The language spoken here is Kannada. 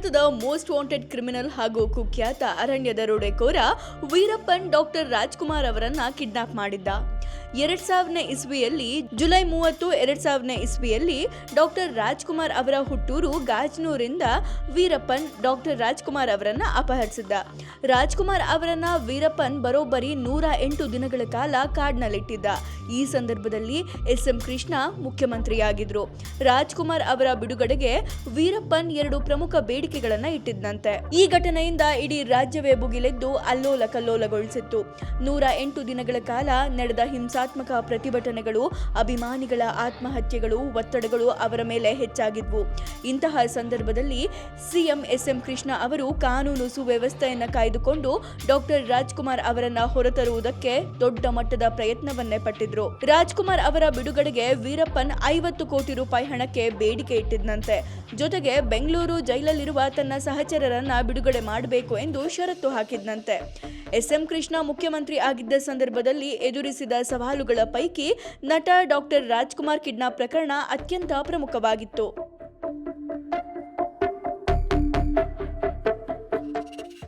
ಭಾರತದ ಮೋಸ್ಟ್ ವಾಂಟೆಡ್ ಕ್ರಿಮಿನಲ್ ಹಾಗೂ ಕುಖ್ಯಾತ ಅರಣ್ಯ ದರೋಡೆಕೋರ ವೀರಪ್ಪನ್ ಡಾಕ್ಟರ್ ರಾಜ್ಕುಮಾರ್ ಅವರನ್ನ ಕಿಡ್ನಾಪ್ ಮಾಡಿದ್ದ. 2000ನೇ ಇಸ್ವಿಯಲ್ಲಿ ಜುಲೈ 30, 2000ನೇ ಇಸ್ವಿಯಲ್ಲಿ ಡಾಕ್ಟರ್ ರಾಜ್ಕುಮಾರ್ ಅವರ ಹುಟ್ಟೂರು ಗಾಜನೂರಿಂದ ವೀರಪ್ಪನ್ ಡಾಕ್ಟರ್ ರಾಜ್ಕುಮಾರ್ ಅವರನ್ನ ಅಪಹರಿಸಿದ್ದ. ರಾಜ್ಕುಮಾರ್ ಅವರನ್ನ ವೀರಪ್ಪನ್ ಬರೋಬ್ಬರಿ 108 ದಿನಗಳ ಕಾಲ ಕಾಡ್ನಲ್ಲಿಟ್ಟಿದ್ದ. ಈ ಸಂದರ್ಭದಲ್ಲಿ SM ಕೃಷ್ಣ ಮುಖ್ಯಮಂತ್ರಿಯಾಗಿದ್ರು. ರಾಜ್ಕುಮಾರ್ ಅವರ ಬಿಡುಗಡೆಗೆ ವೀರಪ್ಪನ್ 2 ಪ್ರಮುಖ ಬೇಡಿಕೆಗಳನ್ನ ಇಟ್ಟಿದ್ದಂತೆ. ಈ ಘಟನೆಯಿಂದ ಇಡೀ ರಾಜ್ಯವೇ ಭುಗಿಲೆದ್ದು ಅಲ್ಲೋಲ ಕಲ್ಲೋಲಗೊಳಿಸಿತ್ತು. 108 ದಿನಗಳ ಕಾಲ ನಡೆದ ಹಿಂಸಾತ್ಮಕ ಪ್ರತಿಭಟನೆಗಳು, ಅಭಿಮಾನಿಗಳ ಆತ್ಮಹತ್ಯೆಗಳು, ಒತ್ತಡಗಳು ಅವರ ಮೇಲೆ ಹೆಚ್ಚಾಗಿದ್ವು. ಇಂತಹ ಸಂದರ್ಭದಲ್ಲಿ CM SM ಕೃಷ್ಣ ಅವರು ಕಾನೂನು ಸುವ್ಯವಸ್ಥೆಯನ್ನ ಕಾಯ್ದುಕೊಂಡು ಡಾಕ್ಟರ್ ರಾಜ್ಕುಮಾರ್ ಅವರನ್ನ ಹೊರತರುವುದಕ್ಕೆ ದೊಡ್ಡ ಮಟ್ಟದ ಪ್ರಯತ್ನವನ್ನೇ ಪಟ್ಟಿದ್ರು. ರಾಜ್ಕುಮಾರ್ ಅವರ ಬಿಡುಗಡೆಗೆ ವೀರಪ್ಪನ್ 50 ಕೋಟಿ ರೂಪಾಯಿ ಹಣಕ್ಕೆ ಬೇಡಿಕೆ ಇಟ್ಟಿದ್ದಂತೆ. ಜೊತೆಗೆ ಬೆಂಗಳೂರು ಜೈಲಲ್ಲಿರುವ ತನ್ನ ಸಹಚರರನ್ನ ಬಿಡುಗಡೆ ಮಾಡಬೇಕು ಎಂದು ಷರತ್ತು ಹಾಕಿದ್ದಂತೆ. SM ಕೃಷ್ಣ ಮುಖ್ಯಮಂತ್ರಿ ಆಗಿದ್ದ ಸಂದರ್ಭದಲ್ಲಿ ಎದುರಿಸಿದ ಸವಾಲುಗಳ ಪೈಕಿ ನಟ ಡಾಕ್ಟರ್ ರಾಜ್ಕುಮಾರ್ ಕಿಡ್ನಾಪ್ ಪ್ರಕರಣ ಅತ್ಯಂತ ಪ್ರಮುಖವಾಗಿತ್ತು.